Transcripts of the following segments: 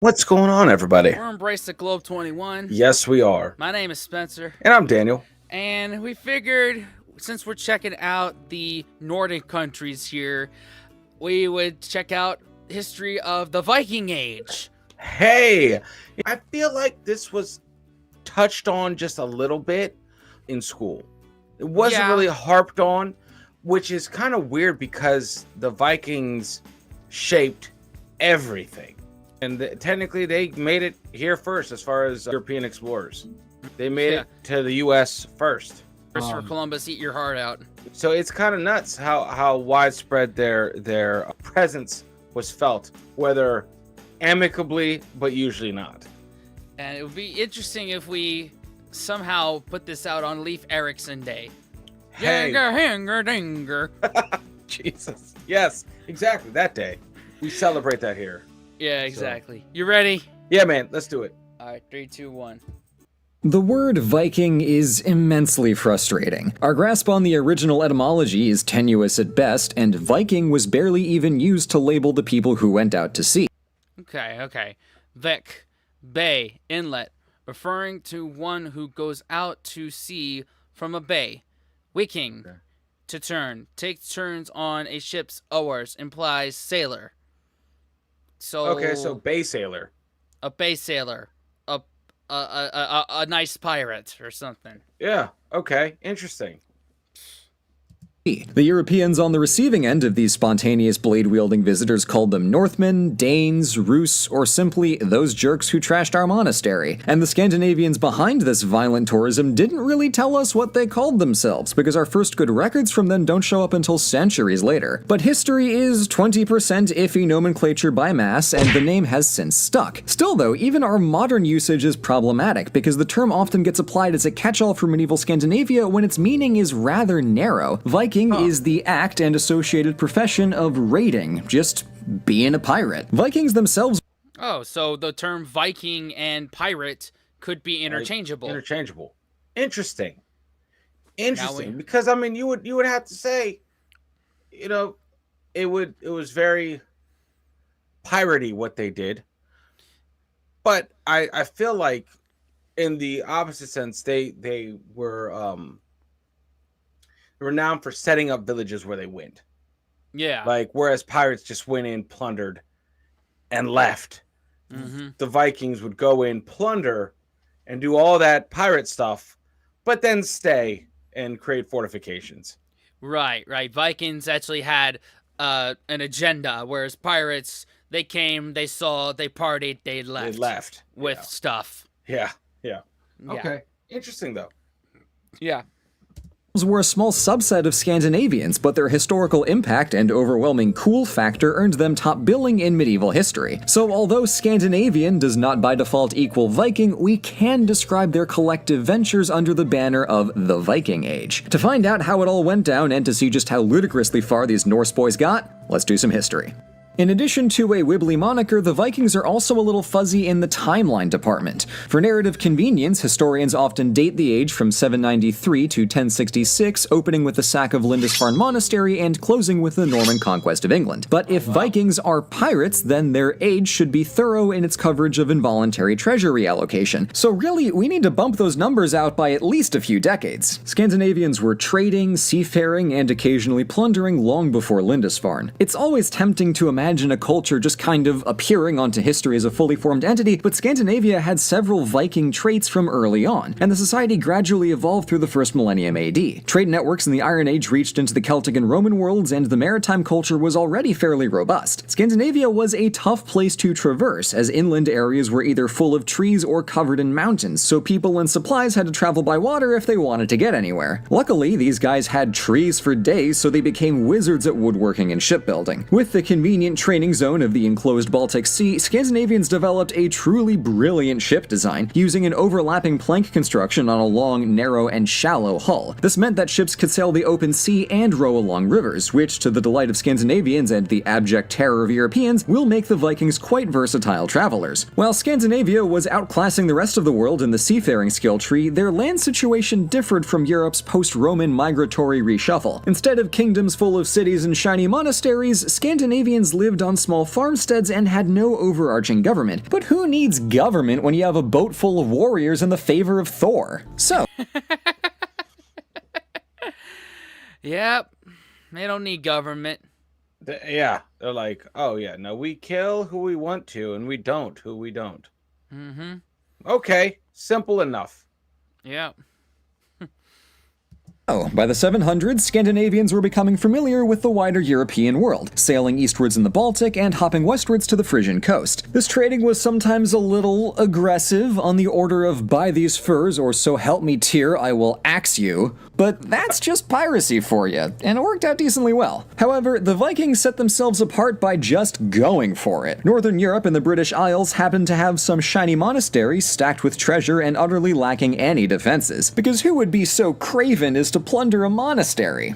What's going on, everybody? We're Embrace the Globe 21. Yes, we are. My name is Spencer, And I'm Daniel. and we figured since we're checking out the Nordic countries here, we would check out history of the Viking Age. Hey, I feel like this was touched on just a little bit in school. It wasn't Yeah. really harped on, which is kind of weird because the Vikings shaped everything. And technically, they made it here first as far as European explorers. They made it to the U.S. first. Christopher Columbus, eat your heart out. So it's kind of nuts how widespread their presence was felt, whether amicably, but usually not. And it would be interesting if we somehow put this out on Leif Erikson Day. Hey, Hanger, dinger. Jesus. Yes, exactly. That day. We celebrate that here. Yeah, exactly. You ready? Yeah, man. Let's do it. All right, 3, 2, 1. The word Viking is immensely frustrating. Our grasp on the original etymology is tenuous at best, and Viking was barely even used to label the people who went out to sea. Okay. Vik, bay, inlet, referring to one who goes out to sea from a bay. Viking, to turn, take turns on a ship's oars, implies sailor. So bay sailor. A bay sailor, a nice pirate or something. Yeah. Okay. Interesting. The Europeans on the receiving end of these spontaneous blade-wielding visitors called them Northmen, Danes, Rus, or simply those jerks who trashed our monastery. And the Scandinavians behind this violent tourism didn't really tell us what they called themselves, because our first good records from them don't show up until centuries later. But history is 20% iffy nomenclature by mass, and the name has since stuck. Still though, even our modern usage is problematic, because the term often gets applied as a catch-all for medieval Scandinavia when its meaning is rather narrow. Viking is the act and associated profession of raiding, just being a pirate. Vikings themselves. Oh, so the term Viking and pirate could be interchangeable. Interesting. Because I mean, you would have to say, it was very piratey what they did. But I feel like in the opposite sense, they were renowned for setting up villages where they went. Yeah. Like, whereas pirates just went in, plundered, and left. Mm-hmm. The Vikings would go in, plunder, and do all that pirate stuff, but then stay and create fortifications. Right. Vikings actually had an agenda, whereas pirates, they came, they saw, they partied, they left. With stuff. Yeah. Okay. Interesting, though. Yeah. Were a small subset of Scandinavians, but their historical impact and overwhelming cool factor earned them top billing in medieval history. So although Scandinavian does not by default equal Viking, we can describe their collective ventures under the banner of the Viking Age. To find out how it all went down and to see just how ludicrously far these Norse boys got, let's do some history. In addition to a wibbly moniker, the Vikings are also a little fuzzy in the timeline department. For narrative convenience, historians often date the age from 793 to 1066, opening with the sack of Lindisfarne Monastery and closing with the Norman conquest of England. But if Vikings are pirates, then their age should be thorough in its coverage of involuntary treasure reallocation. So really, we need to bump those numbers out by at least a few decades. Scandinavians were trading, seafaring, and occasionally plundering long before Lindisfarne. It's always tempting to imagine a culture just kind of appearing onto history as a fully formed entity, but Scandinavia had several Viking traits from early on, and the society gradually evolved through the first millennium AD. Trade networks in the Iron Age reached into the Celtic and Roman worlds, and the maritime culture was already fairly robust. Scandinavia was a tough place to traverse, as inland areas were either full of trees or covered in mountains, so people and supplies had to travel by water if they wanted to get anywhere. Luckily, these guys had trees for days, so they became wizards at woodworking and shipbuilding. With the convenient training zone of the enclosed Baltic Sea, Scandinavians developed a truly brilliant ship design, using an overlapping plank construction on a long, narrow, and shallow hull. This meant that ships could sail the open sea and row along rivers, which, to the delight of Scandinavians and the abject terror of Europeans, will make the Vikings quite versatile travelers. While Scandinavia was outclassing the rest of the world in the seafaring skill tree, their land situation differed from Europe's post-Roman migratory reshuffle. Instead of kingdoms full of cities and shiny monasteries, Scandinavians lived lived on small farmsteads and had no overarching government. But who needs government when you have a boat full of warriors in the favor of Thor? So... Yep, they don't need government. They're like, oh yeah, no, we kill who we want to, and we don't who we don't. Mm-hmm. Okay, simple enough. Yep. By the 700s, Scandinavians were becoming familiar with the wider European world, sailing eastwards in the Baltic and hopping westwards to the Frisian coast. This trading was sometimes a little aggressive, on the order of buy these furs or so help me Tyr, I will axe you. But that's just piracy for you, and it worked out decently well. However, the Vikings set themselves apart by just going for it. Northern Europe and the British Isles happened to have some shiny monasteries stacked with treasure and utterly lacking any defenses, because who would be so craven as to plunder a monastery?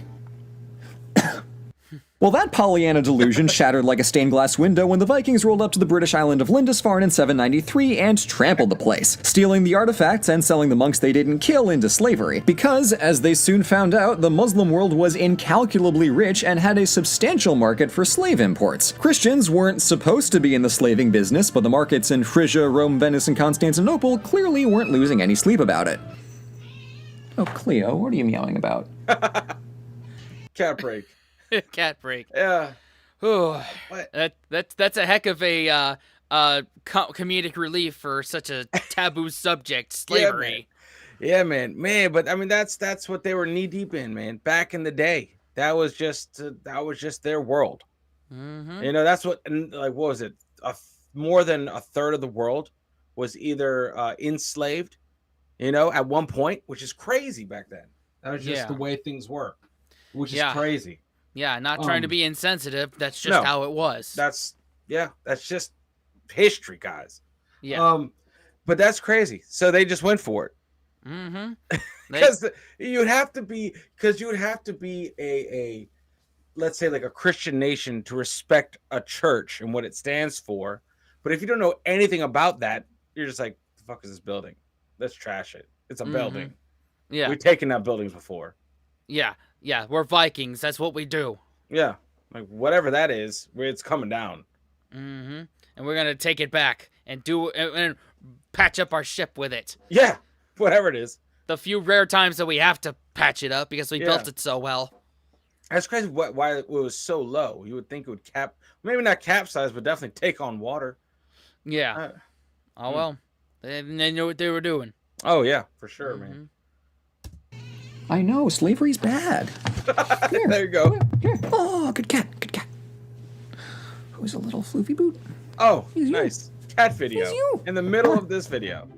Well, that Pollyanna delusion shattered like a stained glass window when the Vikings rolled up to the British island of Lindisfarne in 793 and trampled the place, stealing the artifacts and selling the monks they didn't kill into slavery. Because, as they soon found out, the Muslim world was incalculably rich and had a substantial market for slave imports. Christians weren't supposed to be in the slaving business, but the markets in Frisia, Rome, Venice, and Constantinople clearly weren't losing any sleep about it. Oh, Cleo, what are you meowing about? Cat break. Cat break. Yeah. Ooh, that's a heck of a comedic relief for such a taboo subject, slavery. Yeah, man. But I mean, that's what they were knee deep in, man. Back in the day, that was just their world. Mm-hmm. You know, that's what, like, what was it? More than a third of the world was either enslaved, you know, at one point, which is crazy back then. That was just the way things were, which is crazy. Yeah, not trying to be insensitive. That's just how it was. That's just history, guys. Yeah. But that's crazy. So they just went for it. Mm-hmm. Because you would have to be a let's say like a Christian nation to respect a church and what it stands for. But if you don't know anything about that, you're just like, the fuck is this building? Let's trash it. It's a building. Yeah. We've taken out buildings before. Yeah, we're Vikings. That's what we do. Yeah, like whatever that is, it's coming down. Mm-hmm. And we're gonna take it back and and patch up our ship with it. Yeah, whatever it is. The few rare times that we have to patch it up because we built it so well. That's crazy. Why it was so low? You would think it would maybe not capsize, but definitely take on water. Yeah. Well, they knew what they were doing. Oh yeah, for sure, man. I know, slavery's bad. There you go. Here. Oh, good cat. Who's a little floofy boot? Oh, nice. Cat video. In the middle of this video.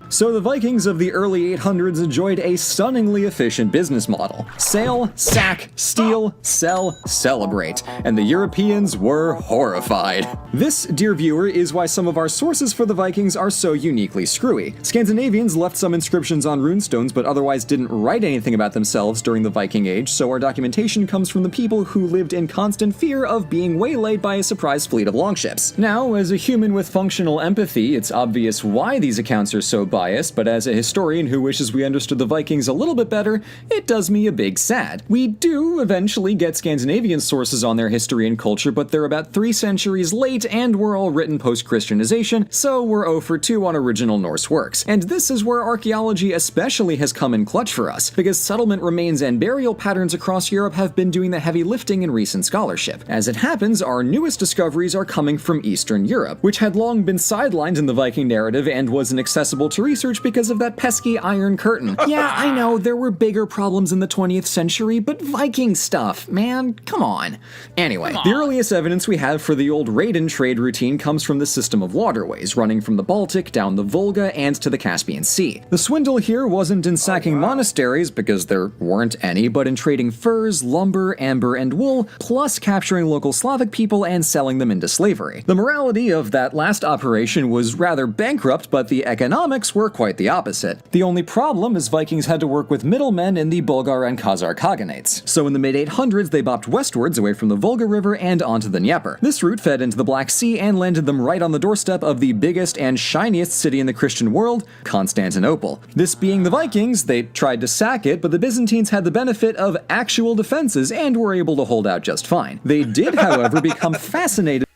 So the Vikings of the early 800s enjoyed a stunningly efficient business model. Sail, sack, steal, sell, celebrate. And the Europeans were horrified. This, dear viewer, is why some of our sources for the Vikings are so uniquely screwy. Scandinavians left some inscriptions on runestones but otherwise didn't write anything about themselves during the Viking Age, so our documentation comes from the people who lived in constant fear of being waylaid by a surprise fleet of longships. Now, as a human with functional empathy, it's obvious why these accounts are so biased, but as a historian who wishes we understood the Vikings a little bit better, it does me a big sad. We do eventually get Scandinavian sources on their history and culture, but they're about 3 centuries late and were all written post-Christianization, so we're 0 for 2 on original Norse works. And this is where archaeology especially has come in clutch for us, because settlement remains and burial patterns across Europe have been doing the heavy lifting in recent scholarship. As it happens, our newest discoveries are coming from Eastern Europe, which had long been sidelined in the Viking narrative and was inaccessible to research because of that pesky Iron Curtain. Yeah, I know, there were bigger problems in the 20th century, but Viking stuff, man, come on. Anyway, the earliest evidence we have for the old raid-and trade routine comes from the system of waterways, running from the Baltic down the Volga and to the Caspian Sea. The swindle here wasn't in sacking monasteries, because there weren't any, but in trading furs, lumber, amber, and wool, plus capturing local Slavic people and selling them into slavery. The morality of that last operation was rather bankrupt, but the economics were quite the opposite. The only problem is Vikings had to work with middlemen in the Bulgar and Khazar Khaganates. So in the mid-800s, they bopped westwards away from the Volga River and onto the Dnieper. This route fed into the Black Sea and landed them right on the doorstep of the biggest and shiniest city in the Christian world, Constantinople. This being the Vikings, they tried to sack it, but the Byzantines had the benefit of actual defenses and were able to hold out just fine. They did, however, become fascinated.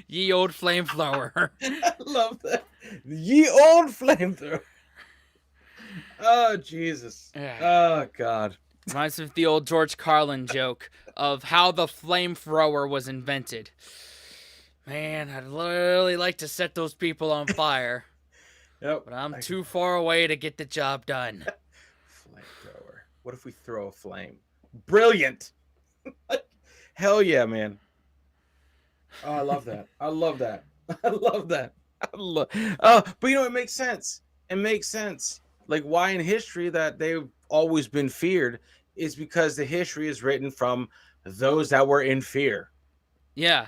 Ye old flamethrower. I love that. Ye old flamethrower. Oh, Jesus. Oh, God. Reminds me of the old George Carlin joke of how the flamethrower was invented. Man, I'd really like to set those people on fire. Yep. But I'm too far away to get the job done. Flamethrower. What if we throw a flame? Brilliant. Hell yeah, man. Oh, I love that. I love that. I love that. But you know, it makes sense. It makes sense. Like why in history that they've always been feared is because the history is written from those that were in fear. Yeah.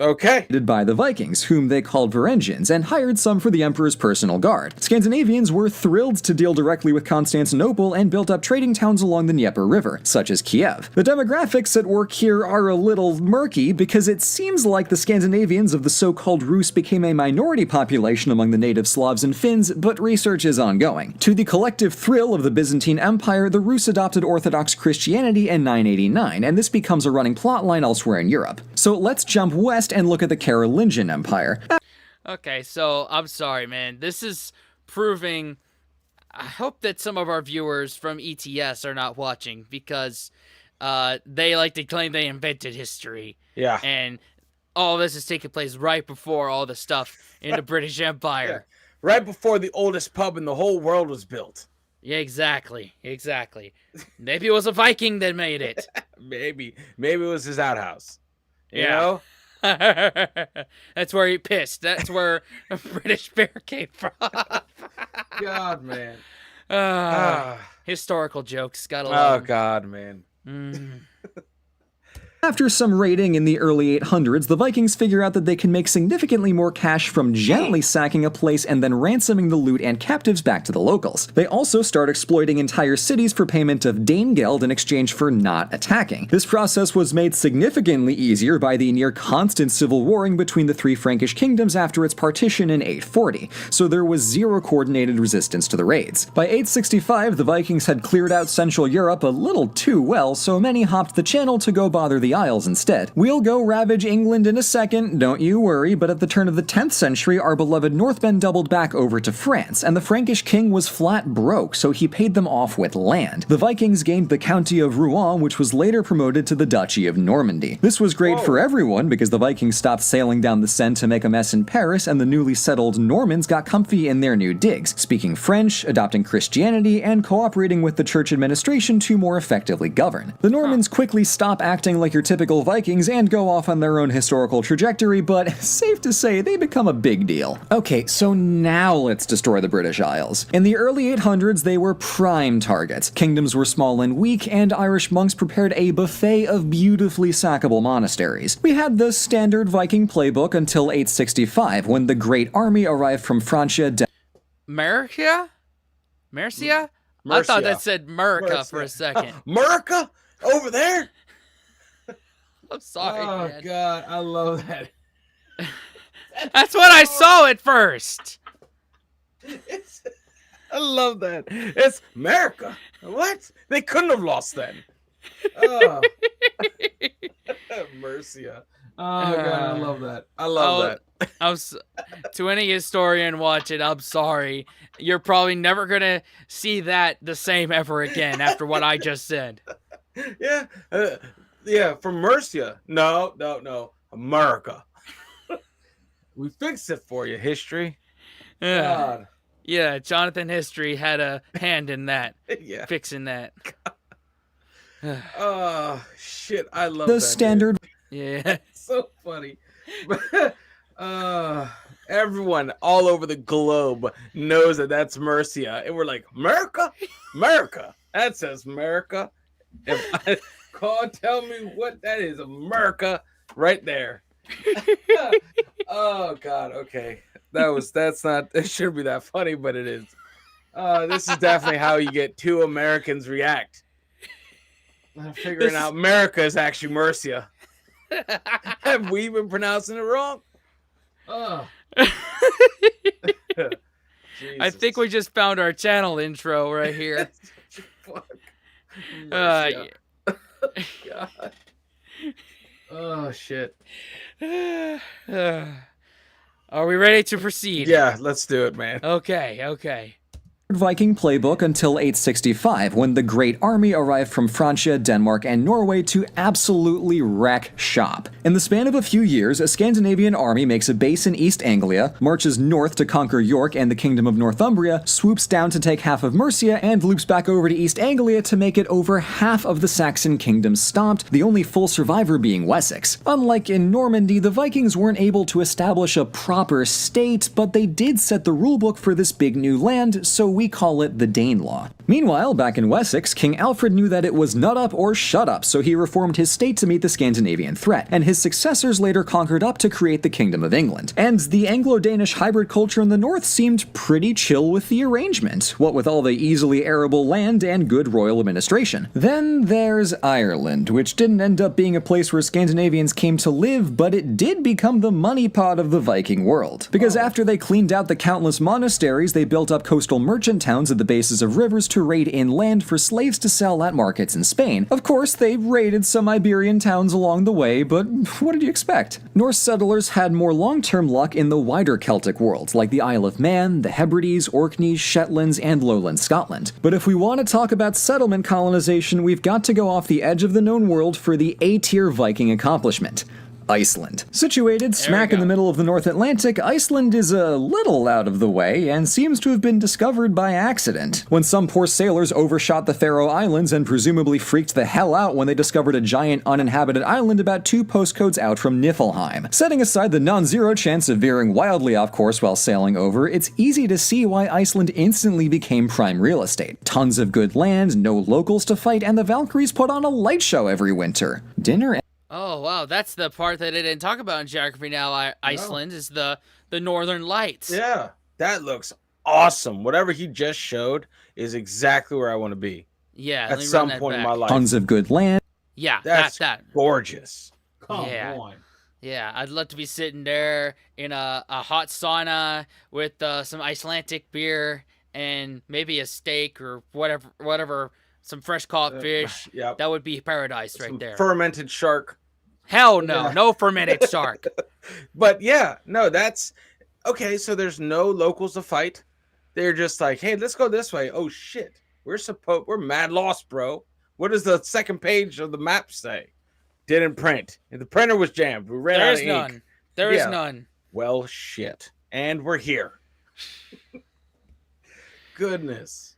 Okay. By the Vikings, whom they called Varangians, and hired some for the emperor's personal guard. Scandinavians were thrilled to deal directly with Constantinople and built up trading towns along the Dnieper River, such as Kiev. The demographics at work here are a little murky because it seems like the Scandinavians of the so-called Rus became a minority population among the native Slavs and Finns, but research is ongoing. To the collective thrill of the Byzantine Empire, the Rus adopted Orthodox Christianity in 989, and this becomes a running plotline elsewhere in Europe. So let's jump west and look at the Carolingian Empire. Okay, so I'm sorry, man. This is proving... I hope that some of our viewers from ETS are not watching because they like to claim they invented history. Yeah. And all this is taking place right before all the stuff in the British Empire. Yeah. Right before the oldest pub in the whole world was built. Yeah, exactly. Maybe it was a Viking that made it. Maybe it was his outhouse. You know? That's where he pissed. That's where a British bear came from. God, man. Historical jokes. Gotta love 'em. Oh, God, man. After some raiding in the early 800s, the Vikings figure out that they can make significantly more cash from gently sacking a place and then ransoming the loot and captives back to the locals. They also start exploiting entire cities for payment of Danegeld in exchange for not attacking. This process was made significantly easier by the near-constant civil warring between the three Frankish kingdoms after its partition in 840, so there was zero coordinated resistance to the raids. By 865, the Vikings had cleared out Central Europe a little too well, so many hopped the channel to go bother the Isles instead. We'll go ravage England in a second, don't you worry, but at the turn of the 10th century, our beloved Northmen doubled back over to France, and the Frankish king was flat broke, so he paid them off with land. The Vikings gained the county of Rouen, which was later promoted to the Duchy of Normandy. This was great for everyone because the Vikings stopped sailing down the Seine to make a mess in Paris, and the newly settled Normans got comfy in their new digs, speaking French, adopting Christianity, and cooperating with the church administration to more effectively govern. The Normans quickly stop acting like your typical Vikings and go off on their own historical trajectory, but safe to say they become a big deal. Okay, so now let's destroy the British Isles. In the early 800s, they were prime targets. Kingdoms were small and weak, and Irish monks prepared a buffet of beautifully sackable monasteries. We had the standard Viking playbook until 865, when the Great Army arrived from Francia. Mercia? Mercia? I thought that said Merca for a second. Merca? Over there? I'm sorry, Oh, man. God, I love that. That's what I saw at first. I love that. It's America. What? They couldn't have lost then. Oh. Mercia. Oh, God, I love that. I love that. To any historian watching, I'm sorry. You're probably never going to see that the same ever again after what I just said. Yeah. Yeah, from Mercia. No. America. We fixed it for you, history. God. Yeah, Jonathan History had a hand in that. Yeah. Fixing that. Oh, shit. I love The that. standard. Yeah. It's so funny. Everyone all over the globe knows that that's Mercia. And we're like, America? America. That says America. Tell me what that is. America right there. Oh God. Okay. It shouldn't be that funny, but it is. This is definitely how you get two Americans react. Figuring out America is actually Mercia. Have we been pronouncing it wrong? Oh. I think we just found our channel intro right here. God. Oh shit. Are we ready to proceed? Yeah, let's do it, man. Okay. Viking playbook until 865, when the Great Army arrived from Francia, Denmark, and Norway to absolutely wreck shop. In the span of a few years, a Scandinavian army makes a base in East Anglia, marches north to conquer York and the Kingdom of Northumbria, swoops down to take half of Mercia, and loops back over to East Anglia to make it over half of the Saxon kingdom stomped, the only full survivor being Wessex. Unlike in Normandy, the Vikings weren't able to establish a proper state, but they did set the rulebook for this big new land, so we call it the Danelaw. Meanwhile, back in Wessex, King Alfred knew that it was nut up or shut up, so he reformed his state to meet the Scandinavian threat, and his successors later conquered up to create the Kingdom of England. And the Anglo-Danish hybrid culture in the north seemed pretty chill with the arrangement, what with all the easily arable land and good royal administration. Then there's Ireland, which didn't end up being a place where Scandinavians came to live, but it did become the money pot of the Viking world. Because after they cleaned out the countless monasteries, they built up coastal merchant towns at the bases of rivers to raid inland for slaves to sell at markets in Spain. Of course, they raided some Iberian towns along the way, but what did you expect? Norse settlers had more long-term luck in the wider Celtic world, like the Isle of Man, the Hebrides, Orkneys, Shetlands, and lowland Scotland. But if we want to talk about settlement colonization, we've got to go off the edge of the known world for the A-tier Viking accomplishment. Iceland. Situated smack in the middle of the North Atlantic, Iceland is a little out of the way and seems to have been discovered by accident. When some poor sailors overshot the Faroe Islands and presumably freaked the hell out when they discovered a giant uninhabited island about 2 postcodes out from Niflheim. Setting aside the non-zero chance of veering wildly off course while sailing over, it's easy to see why Iceland instantly became prime real estate. Tons of good land, no locals to fight, and the Valkyries put on a light show every winter. Dinner. Oh, wow, that's the part that they didn't talk about in Geography Now Iceland, is the Northern Lights. Yeah, that looks awesome. Whatever he just showed is exactly where I want to be. Yeah, at some point in my life. Tons of good land. Yeah, that's that. Gorgeous. Come on. Yeah, I'd love to be sitting there in a hot sauna with some Icelandic beer and maybe a steak or whatever, some fresh caught fish. Yep. That would be paradise right there. Fermented shark. Hell no, no fermented shark. But yeah, no, that's okay. So there's no locals to fight. They're just like, hey, let's go this way. Oh shit, we're mad lost, bro. What does the second page of the map say? Didn't print. The printer was jammed. We ran out of ink. There is none. Well, shit. And we're here. Goodness.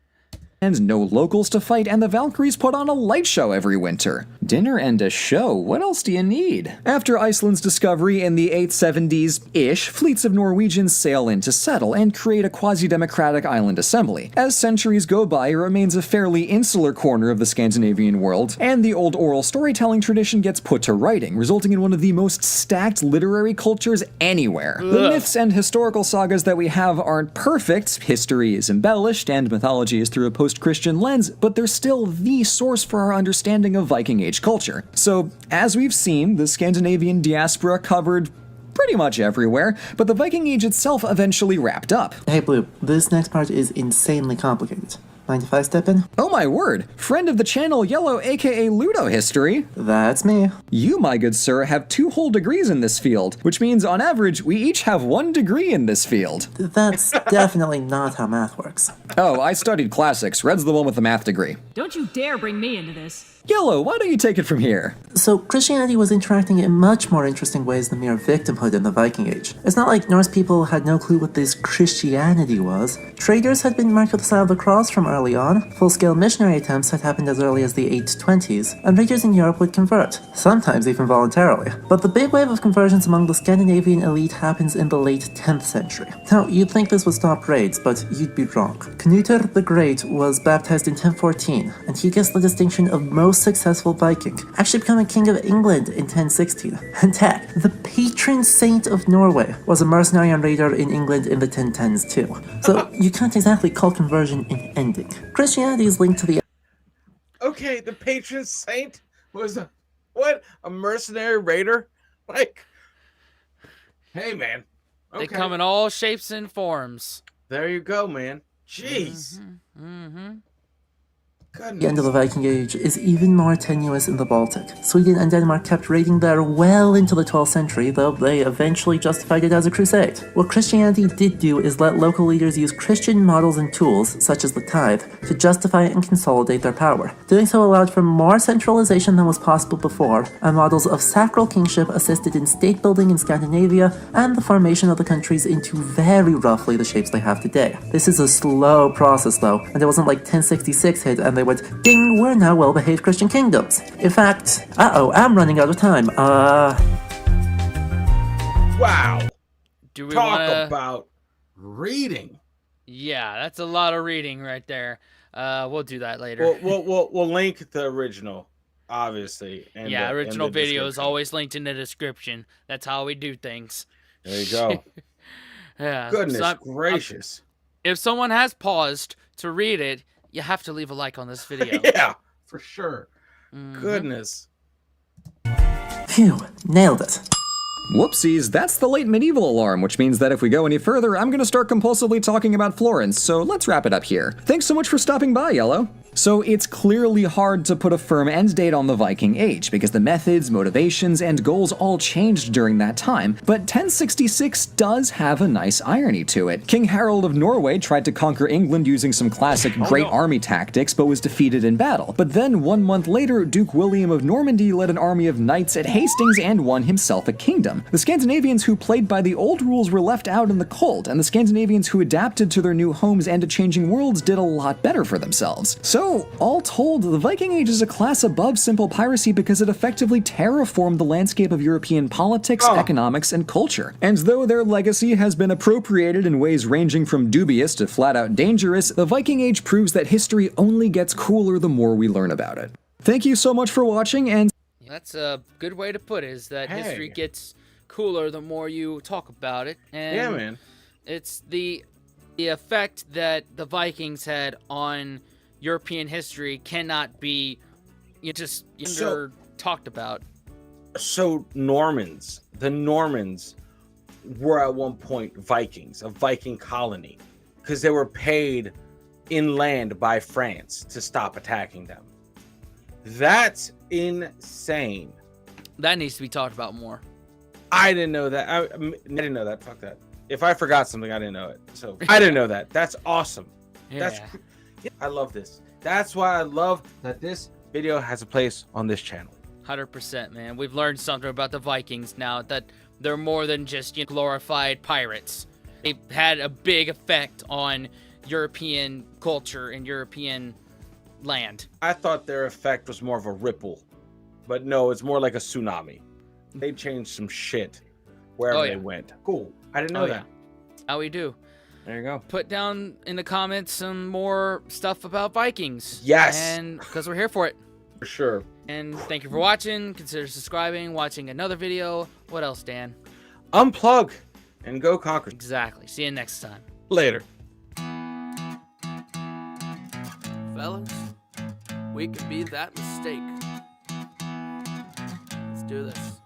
And no locals to fight, and the Valkyries put on a light show every winter. Dinner and a show, what else do you need? After Iceland's discovery in the 870s-ish, fleets of Norwegians sail in to settle and create a quasi-democratic island assembly. As centuries go by, it remains a fairly insular corner of the Scandinavian world, and the old oral storytelling tradition gets put to writing, resulting in one of the most stacked literary cultures anywhere. Ugh. The myths and historical sagas that we have aren't perfect, history is embellished, and mythology is through a post-Christian lens, but they're still the source for our understanding of Viking Age culture. So, as we've seen, the Scandinavian diaspora covered pretty much everywhere, but the Viking Age itself eventually wrapped up. Hey Blue, this next part is insanely complicated. Mind if I step in? Oh my word! Friend of the channel, Yellow aka Ludo History. That's me. You, my good sir, have 2 whole degrees in this field, which means on average we each have 1 degree in this field. That's definitely not how math works. Oh, I studied classics. Red's the one with the math degree. Don't you dare bring me into this. Yellow, why don't you take it from here? So, Christianity was interacting in much more interesting ways than mere victimhood in the Viking Age. It's not like Norse people had no clue what this Christianity was. Traders had been marked with the sign of the cross from early on, full-scale missionary attempts had happened as early as the 820s, and raiders in Europe would convert, sometimes even voluntarily. But the big wave of conversions among the Scandinavian elite happens in the late 10th century. Now, you'd think this would stop raids, but you'd be wrong. Knutr the Great was baptized in 1014, and he gets the distinction of most most successful Viking, actually becoming king of England in 1016. And heck, the patron saint of Norway was a mercenary and raider in England in the 1010s too. So you can't exactly call conversion an ending. Christianity is linked to the... Okay, the patron saint was a mercenary raider? Like, hey man. Okay. They come in all shapes and forms. There you go, man. Jeez. The end of the Viking Age is even more tenuous in the Baltic. Sweden and Denmark kept raiding there well into the 12th century, though they eventually justified it as a crusade. What Christianity did do is let local leaders use Christian models and tools, such as the tithe, to justify and consolidate their power. Doing so allowed for more centralization than was possible before, and models of sacral kingship assisted in state building in Scandinavia and the formation of the countries into very roughly the shapes they have today. This is a slow process though, and it wasn't like 1066 hit and they went, ding, we're now well-behaved Christian kingdoms. In fact, I'm running out of time. Wow. Do we Talk about reading. Yeah, that's a lot of reading right there. We'll do that later. We'll link the original, obviously. And yeah, original video is description. always linked in the description. That's how we do things. There you go. Yeah. Goodness gracious. If someone has paused to read it, you have to leave a like on this video. Yeah, for sure. Goodness. Phew, nailed it. Whoopsies, that's the late medieval alarm, which means that if we go any further, I'm gonna start compulsively talking about Florence, so let's wrap it up here. Thanks so much for stopping by, Yellow. So it's clearly hard to put a firm end date on the Viking Age, because the methods, motivations, and goals all changed during that time, but 1066 does have a nice irony to it. King Harold of Norway tried to conquer England using some classic great army tactics, but was defeated in battle. But then 1 month later, Duke William of Normandy led an army of knights at Hastings and won himself a kingdom. The Scandinavians who played by the old rules were left out in the cold, and the Scandinavians who adapted to their new homes and to changing worlds did a lot better for themselves. So, all told, the Viking Age is a class above simple piracy because it effectively terraformed the landscape of European politics, economics, and culture. And though their legacy has been appropriated in ways ranging from dubious to flat-out dangerous, the Viking Age proves that history only gets cooler the more we learn about it. Thank you so much for watching, and... That's a good way to put it, is that history gets cooler the more you talk about it. And yeah, man. It's the effect that the Vikings had on European history cannot be talked about. So the Normans were at one point Vikings, a Viking colony, because they were paid inland by France to stop attacking them. That's insane. That needs to be talked about more. I didn't know that. I didn't know that. Fuck that. If I forgot something, I didn't know it. So I didn't know that. That's awesome. Yeah. I love this. That's why I love that this video has a place on this channel. 100%, man. We've learned something about the Vikings now, that they're more than just glorified pirates. They've had a big effect on European culture and European land. I thought their effect was more of a ripple, but no, it's more like a tsunami. They changed some shit wherever they went. Cool. I didn't know that. Yeah. How we do. There you go. Put down in the comments some more stuff about Vikings. Yes. And because we're here for it. For sure. And thank you for watching. Consider subscribing, watching another video. What else, Dan? Unplug and go conquer. Exactly. See you next time. Later. Fellas, we could be that mistake. Let's do this.